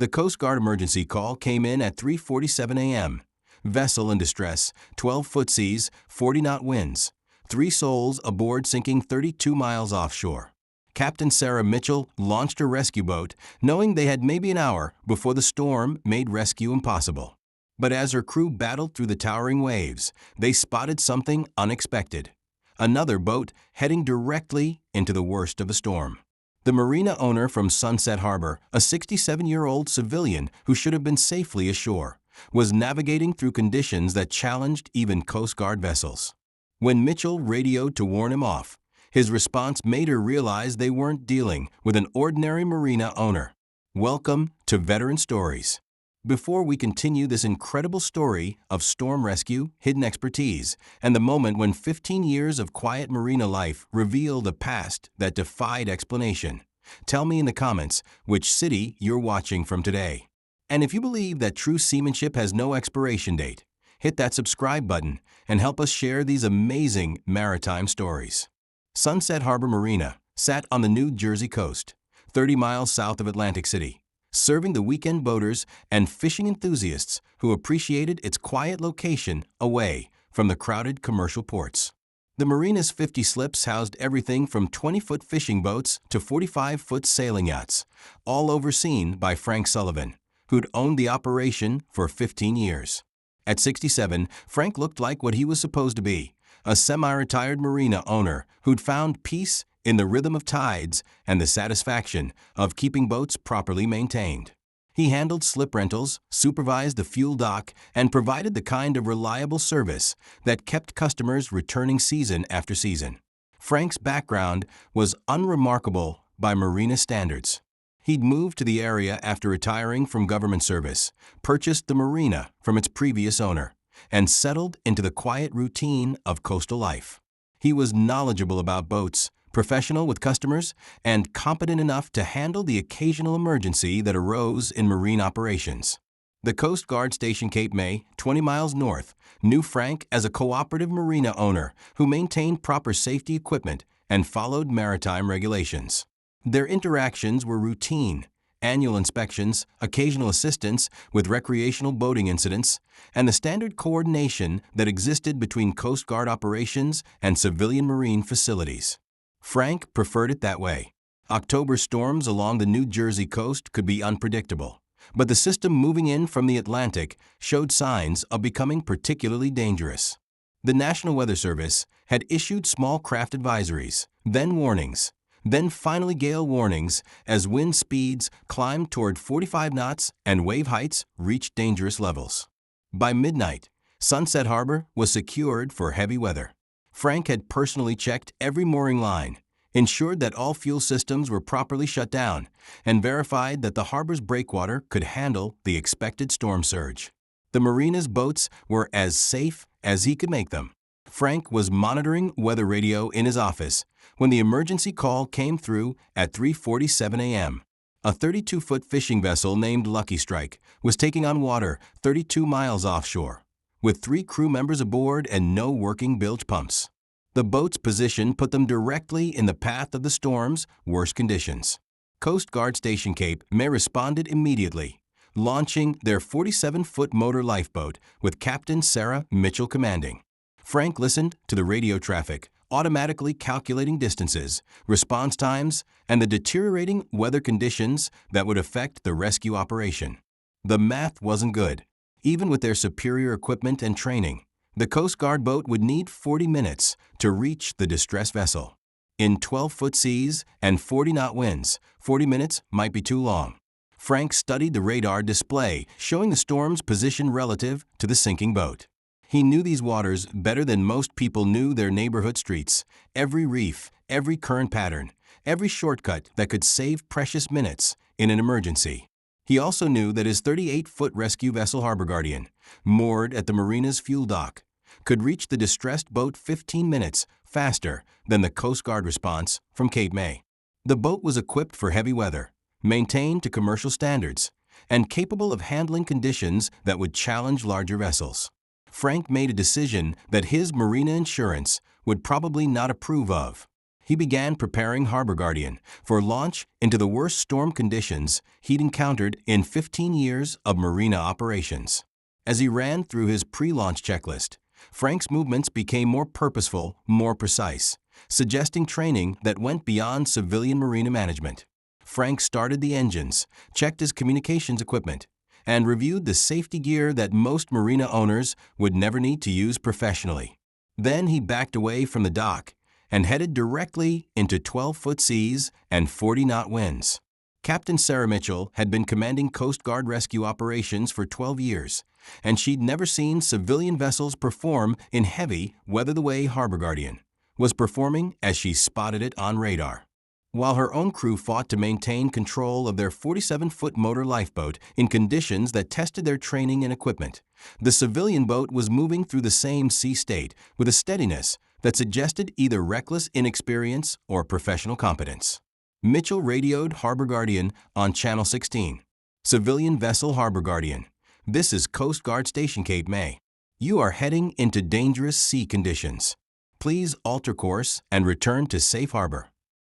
The Coast Guard emergency call came in at 3:47 a.m. Vessel in distress, 12-foot seas, 40-knot winds. 3 souls aboard sinking 32 miles offshore. Captain Sarah Mitchell launched her rescue boat, knowing they had maybe an hour before the storm made rescue impossible. But as her crew battled through the towering waves, they spotted something unexpected. Another boat heading directly into the worst of the storm. The marina owner from Sunset Harbor, a 67-year-old civilian who should have been safely ashore, was navigating through conditions that challenged even Coast Guard vessels. When Mitchell radioed to warn him off, his response made her realize they weren't dealing with an ordinary marina owner. Welcome to Veteran Stories. Before we continue this incredible story of storm rescue, hidden expertise, and the moment when 15 years of quiet marina life revealed a past that defied explanation, tell me in the comments which city you're watching from today. And if you believe that true seamanship has no expiration date, hit that subscribe button and help us share these amazing maritime stories. Sunset Harbor Marina sat on the New Jersey coast, 30 miles south of Atlantic City, serving the weekend boaters and fishing enthusiasts who appreciated its quiet location away from the crowded commercial ports. The marina's 50 slips housed everything from 20-foot fishing boats to 45-foot sailing yachts, all overseen by Frank Sullivan, who'd owned the operation for 15 years. At 67, Frank looked like what he was supposed to be, a semi-retired marina owner who'd found peace in the rhythm of tides and the satisfaction of keeping boats properly maintained. He handled slip rentals, supervised the fuel dock, and provided the kind of reliable service that kept customers returning season after season. Frank's background was unremarkable by marina standards. He'd moved to the area after retiring from government service, purchased the marina from its previous owner, and settled into the quiet routine of coastal life. He was knowledgeable about boats, professional with customers, and competent enough to handle the occasional emergency that arose in marine operations. The Coast Guard Station Cape May, 20 miles north, knew Frank as a cooperative marina owner who maintained proper safety equipment and followed maritime regulations. Their interactions were routine: annual inspections, occasional assistance with recreational boating incidents, and the standard coordination that existed between Coast Guard operations and civilian marine facilities. Frank preferred it that way. October storms along the New Jersey coast could be unpredictable, but the system moving in from the Atlantic showed signs of becoming particularly dangerous. The National Weather Service had issued small craft advisories, then warnings, then finally gale warnings as wind speeds climbed toward 45 knots and wave heights reached dangerous levels. By midnight, Sunset Harbor was secured for heavy weather. Frank had personally checked every mooring line, ensured that all fuel systems were properly shut down, and verified that the harbor's breakwater could handle the expected storm surge. The marina's boats were as safe as he could make them. Frank was monitoring weather radio in his office when the emergency call came through at 3:47 a.m. A 32-foot fishing vessel named Lucky Strike was taking on water 32 miles offshore, with 3 crew members aboard and no working bilge pumps. The boat's position put them directly in the path of the storm's worst conditions. Coast Guard Station Cape May responded immediately, launching their 47-foot motor lifeboat with Captain Sarah Mitchell commanding. Frank listened to the radio traffic, automatically calculating distances, response times, and the deteriorating weather conditions that would affect the rescue operation. The math wasn't good. Even with their superior equipment and training, the Coast Guard boat would need 40 minutes to reach the distressed vessel. In 12-foot seas and 40-knot winds, 40 minutes might be too long. Frank studied the radar display showing the storm's position relative to the sinking boat. He knew these waters better than most people knew their neighborhood streets, every reef, every current pattern, every shortcut that could save precious minutes in an emergency. He also knew that his 38-foot rescue vessel Harbor Guardian, moored at the marina's fuel dock, could reach the distressed boat 15 minutes faster than the Coast Guard response from Cape May. The boat was equipped for heavy weather, maintained to commercial standards, and capable of handling conditions that would challenge larger vessels. Frank made a decision that his marina insurance would probably not approve of. He began preparing Harbor Guardian for launch into the worst storm conditions he'd encountered in 15 years of marina operations. As he ran through his pre-launch checklist, Frank's movements became more purposeful, more precise, suggesting training that went beyond civilian marina management. Frank started the engines, checked his communications equipment, and reviewed the safety gear that most marina owners would never need to use professionally. Then he backed away from the dock and headed directly into 12-foot seas and 40-knot winds. Captain Sarah Mitchell had been commanding Coast Guard rescue operations for 12 years, and she'd never seen civilian vessels perform in heavy weather the way Harbor Guardian was performing as she spotted it on radar. While her own crew fought to maintain control of their 47-foot motor lifeboat in conditions that tested their training and equipment, the civilian boat was moving through the same sea state with a steadiness that suggested either reckless inexperience or professional competence. Mitchell radioed Harbor Guardian on Channel 16. Civilian vessel Harbor Guardian. This is Coast Guard Station Cape May. You are heading into dangerous sea conditions. Please alter course and return to safe harbor.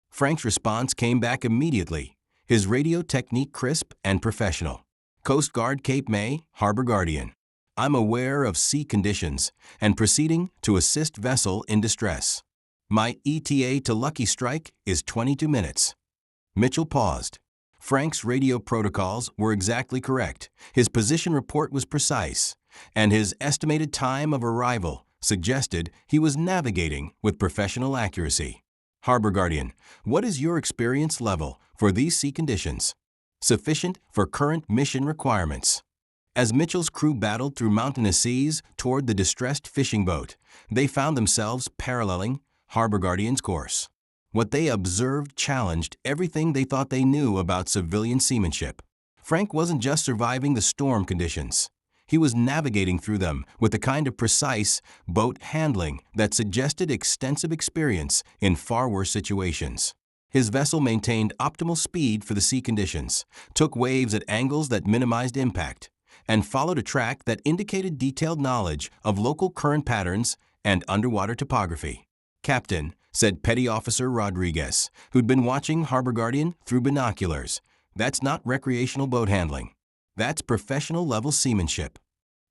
Frank's response came back immediately, his radio technique crisp and professional. Coast Guard Cape May, Harbor Guardian. I'm aware of sea conditions and proceeding to assist vessel in distress. My ETA to Lucky Strike is 22 minutes. Mitchell paused. Frank's radio protocols were exactly correct, his position report was precise, and his estimated time of arrival suggested he was navigating with professional accuracy. Harbor Guardian, what is your experience level for these sea conditions? Sufficient for current mission requirements. As Mitchell's crew battled through mountainous seas toward the distressed fishing boat, they found themselves paralleling Harbor Guardian's course. What they observed challenged everything they thought they knew about civilian seamanship. Frank wasn't just surviving the storm conditions. He was navigating through them with the kind of precise boat handling that suggested extensive experience in far worse situations. His vessel maintained optimal speed for the sea conditions, took waves at angles that minimized impact, and followed a track that indicated detailed knowledge of local current patterns and underwater topography. Captain, said Petty Officer Rodriguez, who'd been watching Harbor Guardian through binoculars, that's not recreational boat handling. That's professional-level seamanship.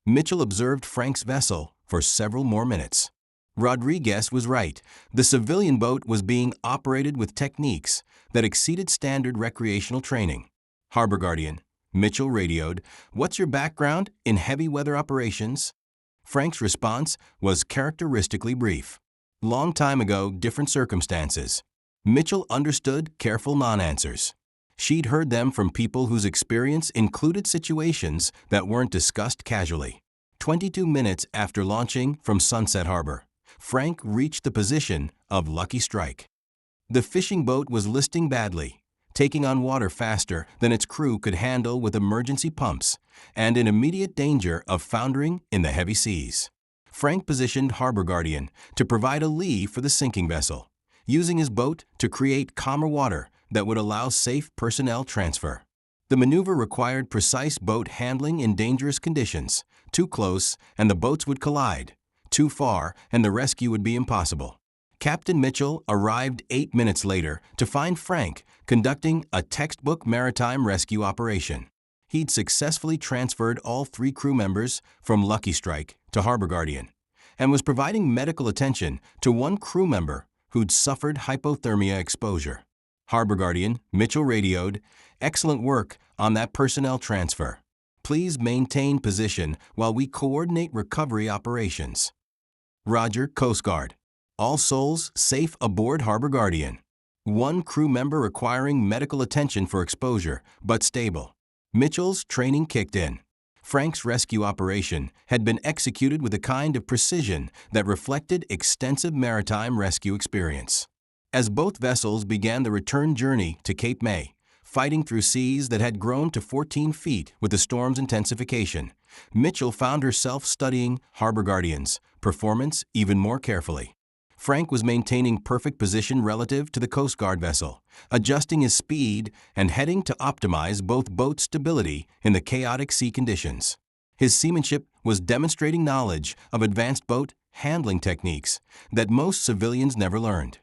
Mitchell observed Frank's vessel for several more minutes. Rodriguez was right. The civilian boat was being operated with techniques that exceeded standard recreational training. Harbor Guardian, Mitchell radioed, "What's your background in heavy weather operations?" Frank's response was characteristically brief. "Long time ago, different circumstances." Mitchell understood careful non-answers. She'd heard them from people whose experience included situations that weren't discussed casually. 22 minutes after launching from Sunset Harbor, Frank reached the position of Lucky Strike. The fishing boat was listing badly, taking on water faster than its crew could handle with emergency pumps, and in immediate danger of foundering in the heavy seas. Frank positioned Harbor Guardian to provide a lee for the sinking vessel, using his boat to create calmer water that would allow safe personnel transfer. The maneuver required precise boat handling in dangerous conditions. Too close, and the boats would collide. Too far, and the rescue would be impossible. Captain Mitchell arrived 8 minutes later to find Frank conducting a textbook maritime rescue operation. He'd successfully transferred all 3 crew members from Lucky Strike to Harbor Guardian and was providing medical attention to one crew member who'd suffered hypothermia exposure. Harbor Guardian, Mitchell radioed, "Excellent work on that personnel transfer. Please maintain position while we coordinate recovery operations." Roger, Coast Guard. All souls safe aboard Harbor Guardian. One crew member requiring medical attention for exposure, but stable. Mitchell's training kicked in. Frank's rescue operation had been executed with a kind of precision that reflected extensive maritime rescue experience. As both vessels began the return journey to Cape May, fighting through seas that had grown to 14 feet with the storm's intensification, Mitchell found herself studying Harbor Guardian's performance even more carefully. Frank was maintaining perfect position relative to the Coast Guard vessel, adjusting his speed and heading to optimize both boat stability in the chaotic sea conditions. His seamanship was demonstrating knowledge of advanced boat handling techniques that most civilians never learned.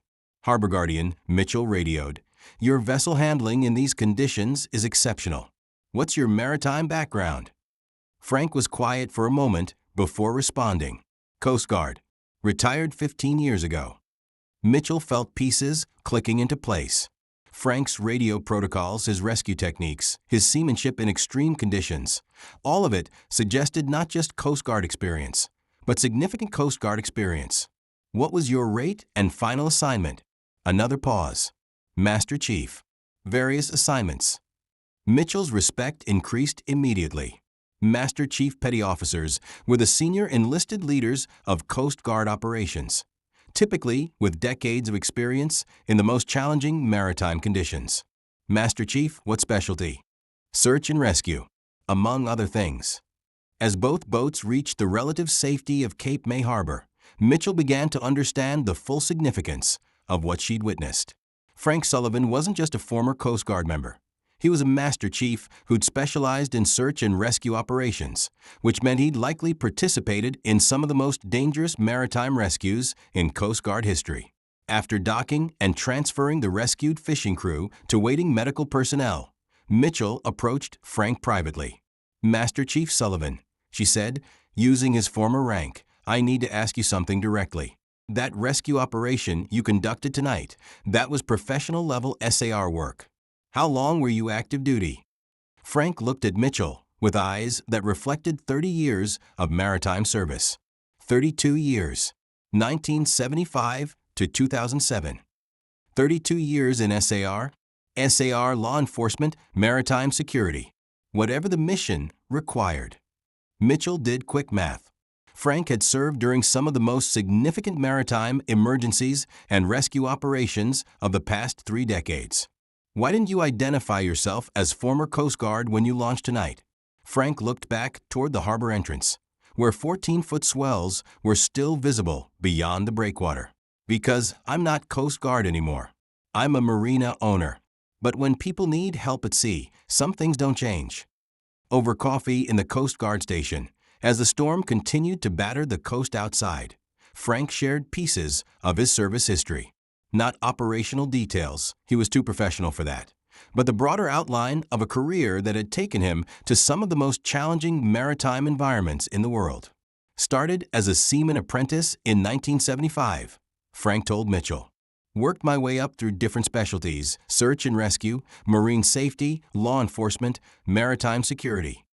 Harbor Guardian, Mitchell radioed, "Your vessel handling in these conditions is exceptional. What's your maritime background?" Frank was quiet for a moment before responding. "Coast Guard. Retired 15 years ago." Mitchell felt pieces clicking into place. Frank's radio protocols, his rescue techniques, his seamanship in extreme conditions, all of it suggested not just Coast Guard experience, but significant Coast Guard experience. "What was your rate and final assignment?" Another pause. "Master Chief." "Various assignments." Mitchell's respect increased immediately. Master Chief Petty Officers were the senior enlisted leaders of Coast Guard operations, typically with decades of experience in the most challenging maritime conditions. "Master Chief, what specialty?" "Search and rescue," among other things. As both boats reached the relative safety of Cape May Harbor, Mitchell began to understand the full significance of what she'd witnessed. Frank Sullivan wasn't just a former Coast Guard member. He was a Master Chief who'd specialized in search and rescue operations, which meant he'd likely participated in some of the most dangerous maritime rescues in Coast Guard history. After docking and transferring the rescued fishing crew to waiting medical personnel, Mitchell approached Frank privately. "Master Chief Sullivan," she said, using his former rank, "I need to ask you something directly. That rescue operation you conducted tonight, that was professional-level SAR work. How long were you active duty?" Frank looked at Mitchell with eyes that reflected 30 years of maritime service. 32 years. 1975 to 2007. 32 years in SAR law enforcement, maritime security. Whatever the mission required. Mitchell did quick math. Frank had served during some of the most significant maritime emergencies and rescue operations of the past 3 decades. "Why didn't you identify yourself as former Coast Guard when you launched tonight?" Frank looked back toward the harbor entrance, where 14-foot swells were still visible beyond the breakwater. "Because I'm not Coast Guard anymore. I'm a marina owner. But when people need help at sea, some things don't change." Over coffee in the Coast Guard station, as the storm continued to batter the coast outside, Frank shared pieces of his service history. Not operational details, he was too professional for that, but the broader outline of a career that had taken him to some of the most challenging maritime environments in the world. "Started as a seaman apprentice in 1975, Frank told Mitchell. "Worked my way up through different specialties: search and rescue, marine safety, law enforcement, maritime security."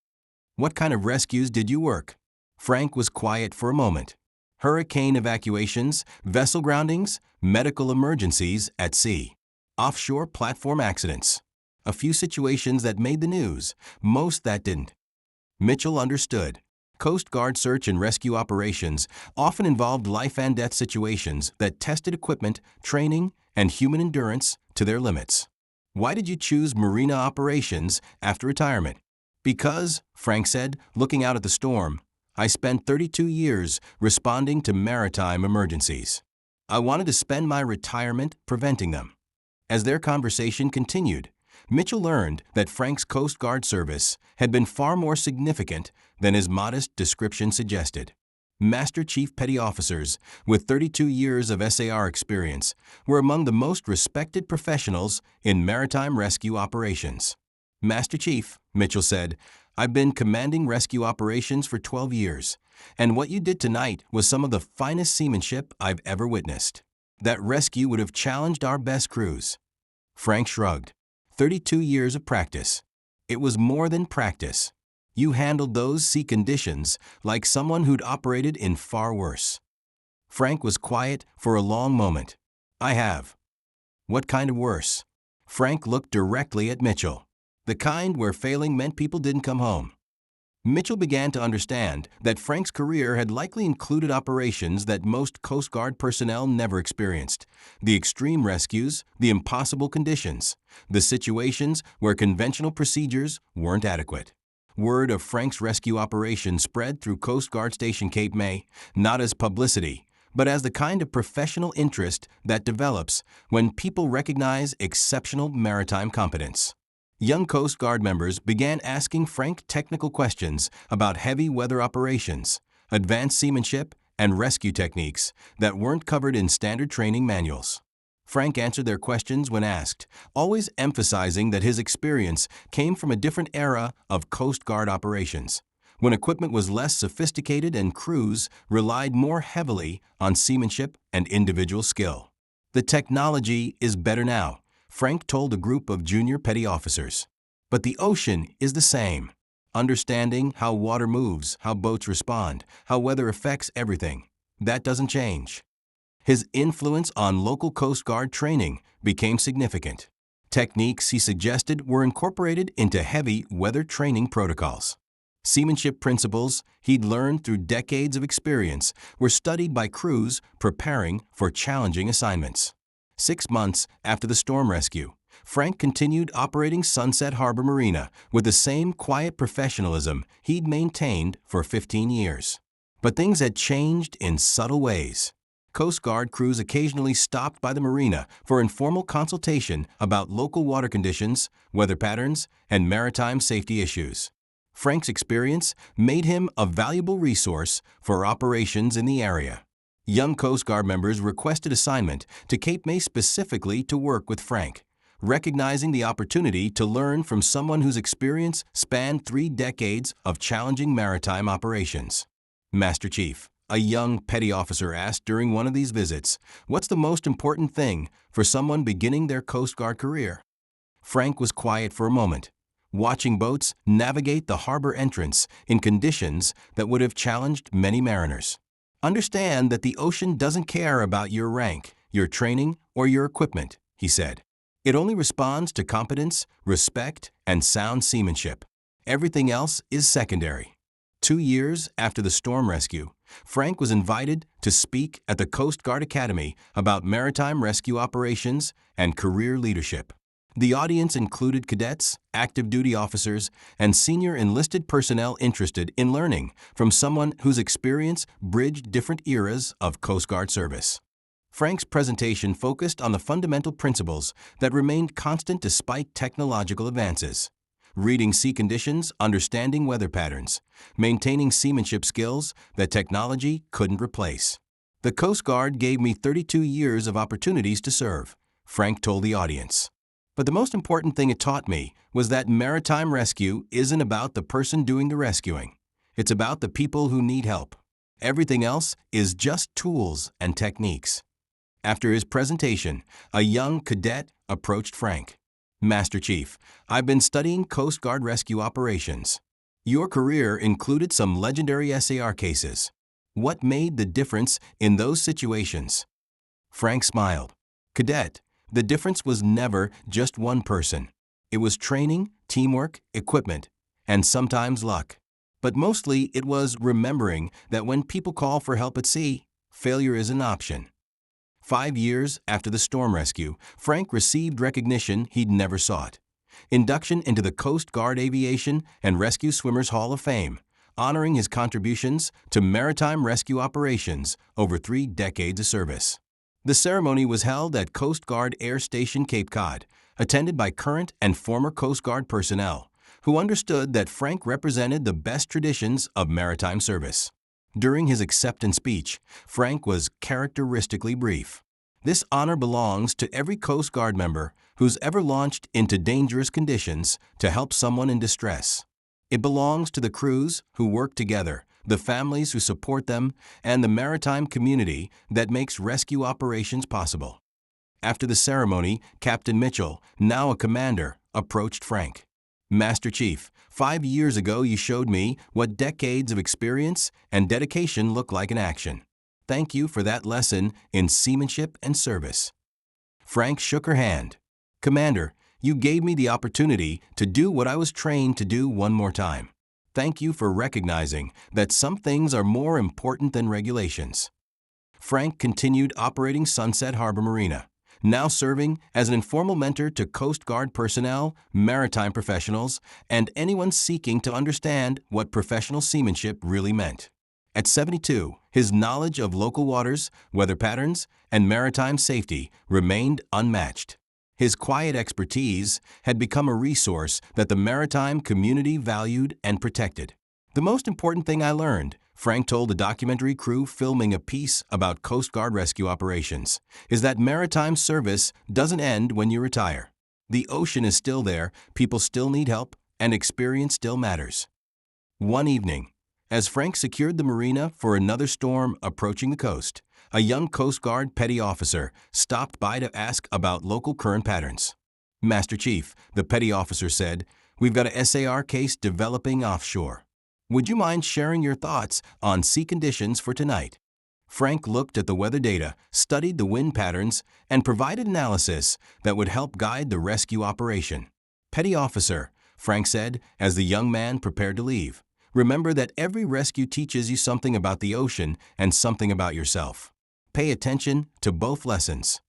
"What kind of rescues did you work?" Frank was quiet for a moment. "Hurricane evacuations, vessel groundings, medical emergencies at sea, offshore platform accidents. A few situations that made the news, most that didn't." Mitchell understood. Coast Guard search and rescue operations often involved life and death situations that tested equipment, training, and human endurance to their limits. "Why did you choose marina operations after retirement?" "Because," Frank said, looking out at the storm, "I spent 32 years responding to maritime emergencies. I wanted to spend my retirement preventing them." As their conversation continued, Mitchell learned that Frank's Coast Guard service had been far more significant than his modest description suggested. Master Chief Petty Officers, with 32 years of SAR experience, were among the most respected professionals in maritime rescue operations. "Master Chief," Mitchell said, "I've been commanding rescue operations for 12 years, and what you did tonight was some of the finest seamanship I've ever witnessed. That rescue would have challenged our best crews." Frank shrugged. 32 years of practice. It was more than practice. You handled those sea conditions like someone who'd operated in far worse. Frank was quiet for a long moment. "I have." "What kind of worse?" Frank looked directly at Mitchell. "The kind where failing meant people didn't come home." Mitchell began to understand that Frank's career had likely included operations that most Coast Guard personnel never experienced: the extreme rescues, the impossible conditions, the situations where conventional procedures weren't adequate. Word of Frank's rescue operation spread through Coast Guard Station Cape May, not as publicity, but as the kind of professional interest that develops when people recognize exceptional maritime competence. Young Coast Guard members began asking Frank technical questions about heavy weather operations, advanced seamanship, and rescue techniques that weren't covered in standard training manuals. Frank answered their questions when asked, always emphasizing that his experience came from a different era of Coast Guard operations, when equipment was less sophisticated and crews relied more heavily on seamanship and individual skill. The technology is better now, Frank told a group of junior petty officers. But the ocean is the same. Understanding how water moves, how boats respond, how weather affects everything, that doesn't change. His influence on local Coast Guard training became significant. Techniques he suggested were incorporated into heavy weather training protocols. Seamanship principles he'd learned through decades of experience were studied by crews preparing for challenging assignments. 6 months after the storm rescue, Frank continued operating Sunset Harbor Marina with the same quiet professionalism he'd maintained for 15 years. But things had changed in subtle ways. Coast Guard crews occasionally stopped by the marina for informal consultation about local water conditions, weather patterns, and maritime safety issues. Frank's experience made him a valuable resource for operations in the area. Young Coast Guard members requested assignment to Cape May specifically to work with Frank, recognizing the opportunity to learn from someone whose experience spanned 3 decades of challenging maritime operations. Master Chief, a young petty officer asked during one of these visits, "What's the most important thing for someone beginning their Coast Guard career?" Frank was quiet for a moment, watching boats navigate the harbor entrance in conditions that would have challenged many mariners. "Understand that the ocean doesn't care about your rank, your training, or your equipment," he said. "It only responds to competence, respect, and sound seamanship. Everything else is secondary." 2 years after the storm rescue, Frank was invited to speak at the Coast Guard Academy about maritime rescue operations and career leadership. The audience included cadets, active duty officers, and senior enlisted personnel interested in learning from someone whose experience bridged different eras of Coast Guard service. Frank's presentation focused on the fundamental principles that remained constant despite technological advances. Reading sea conditions, understanding weather patterns, maintaining seamanship skills that technology couldn't replace. "The Coast Guard gave me 32 years of opportunities to serve," Frank told the audience. "But the most important thing it taught me was that maritime rescue isn't about the person doing the rescuing. It's about the people who need help. Everything else is just tools and techniques." After his presentation, a young cadet approached Frank. "Master Chief, I've been studying Coast Guard rescue operations. Your career included some legendary SAR cases. What made the difference in those situations?" Frank smiled. "Cadet, the difference was never just one person. It was training, teamwork, equipment, and sometimes luck. But mostly it was remembering that when people call for help at sea, failure is an option." 5 years after the storm rescue, Frank received recognition he'd never sought. Induction into the Coast Guard Aviation and Rescue Swimmers Hall of Fame, honoring his contributions to maritime rescue operations over 3 decades of service. The ceremony was held at Coast Guard Air Station Cape Cod, attended by current and former Coast Guard personnel, who understood that Frank represented the best traditions of maritime service. During his acceptance speech, Frank was characteristically brief. "This honor belongs to every Coast Guard member who's ever launched into dangerous conditions to help someone in distress. It belongs to the crews who work together, the families who support them, and the maritime community that makes rescue operations possible." After the ceremony, Captain Mitchell, now a commander, approached Frank. "Master Chief, 5 years ago you showed me what decades of experience and dedication look like in action. Thank you for that lesson in seamanship and service." Frank shook her hand. "Commander, you gave me the opportunity to do what I was trained to do one more time. Thank you for recognizing that some things are more important than regulations." Frank continued operating Sunset Harbor Marina, now serving as an informal mentor to Coast Guard personnel, maritime professionals, and anyone seeking to understand what professional seamanship really meant. At 72, his knowledge of local waters, weather patterns, and maritime safety remained unmatched. His quiet expertise had become a resource that the maritime community valued and protected. "The most important thing I learned Frank told a documentary crew filming a piece about Coast Guard rescue operations, is that maritime service doesn't end when you retire. The ocean is still there, people still need help, and experience still matters. One evening, as Frank secured the marina for another storm approaching the coast, a young Coast Guard petty officer stopped by to ask about local current patterns. "Master Chief," the petty officer said, "we've got a SAR case developing offshore. Would you mind sharing your thoughts on sea conditions for tonight?" Frank looked at the weather data, studied the wind patterns, and provided analysis that would help guide the rescue operation. "Petty officer," Frank said as the young man prepared to leave, "remember that every rescue teaches you something about the ocean and something about yourself. Pay attention to both lessons."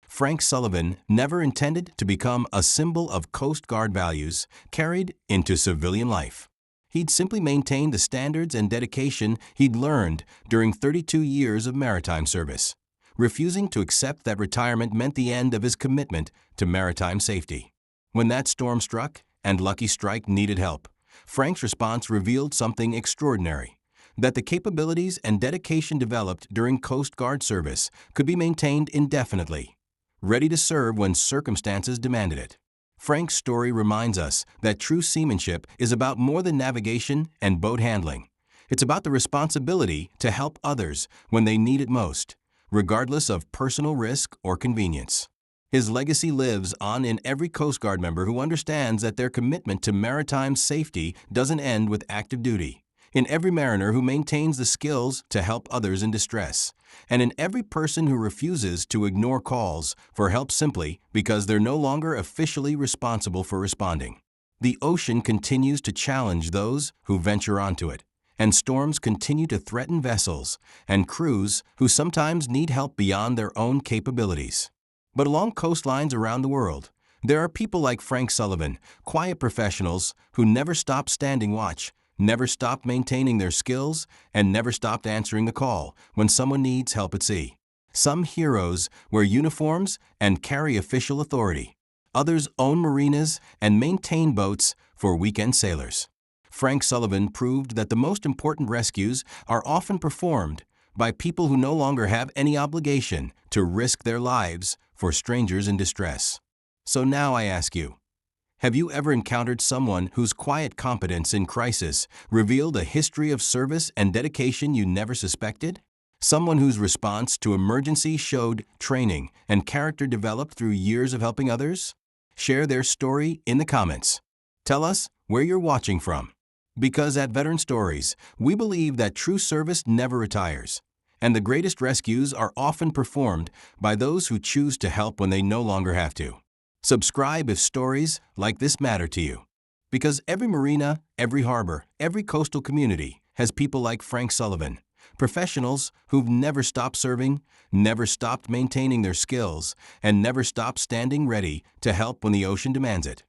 Frank Sullivan never intended to become a symbol of Coast Guard values carried into civilian life. He'd simply maintained the standards and dedication he'd learned during 32 years of maritime service, refusing to accept that retirement meant the end of his commitment to maritime safety. When that storm struck and Lucky Strike needed help, Frank's response revealed something extraordinary: that the capabilities and dedication developed during Coast Guard service could be maintained indefinitely, ready to serve when circumstances demanded it. Frank's story reminds us that true seamanship is about more than navigation and boat handling. It's about the responsibility to help others when they need it most, regardless of personal risk or convenience. His legacy lives on in every Coast Guard member who understands that their commitment to maritime safety doesn't end with active duty, in every mariner who maintains the skills to help others in distress, and in every person who refuses to ignore calls for help simply because they're no longer officially responsible for responding. The ocean continues to challenge those who venture onto it, and storms continue to threaten vessels and crews who sometimes need help beyond their own capabilities. But along coastlines around the world, there are people like Frank Sullivan, quiet professionals who never stop standing watch, never stopped maintaining their skills, and never stopped answering the call when someone needs help at sea. Some heroes wear uniforms and carry official authority. Others own marinas and maintain boats for weekend sailors. Frank Sullivan proved that the most important rescues are often performed by people who no longer have any obligation to risk their lives for strangers in distress. So now I ask you, have you ever encountered someone whose quiet competence in crisis revealed a history of service and dedication you never suspected? Someone whose response to emergency showed training and character developed through years of helping others? Share their story in the comments. Tell us where you're watching from. Because at Veteran Stories, we believe that true service never retires, and the greatest rescues are often performed by those who choose to help when they no longer have to. Subscribe if stories like this matter to you. Because every marina, every harbor, every coastal community has people like Frank Sullivan, professionals who've never stopped serving, never stopped maintaining their skills, and never stopped standing ready to help when the ocean demands it.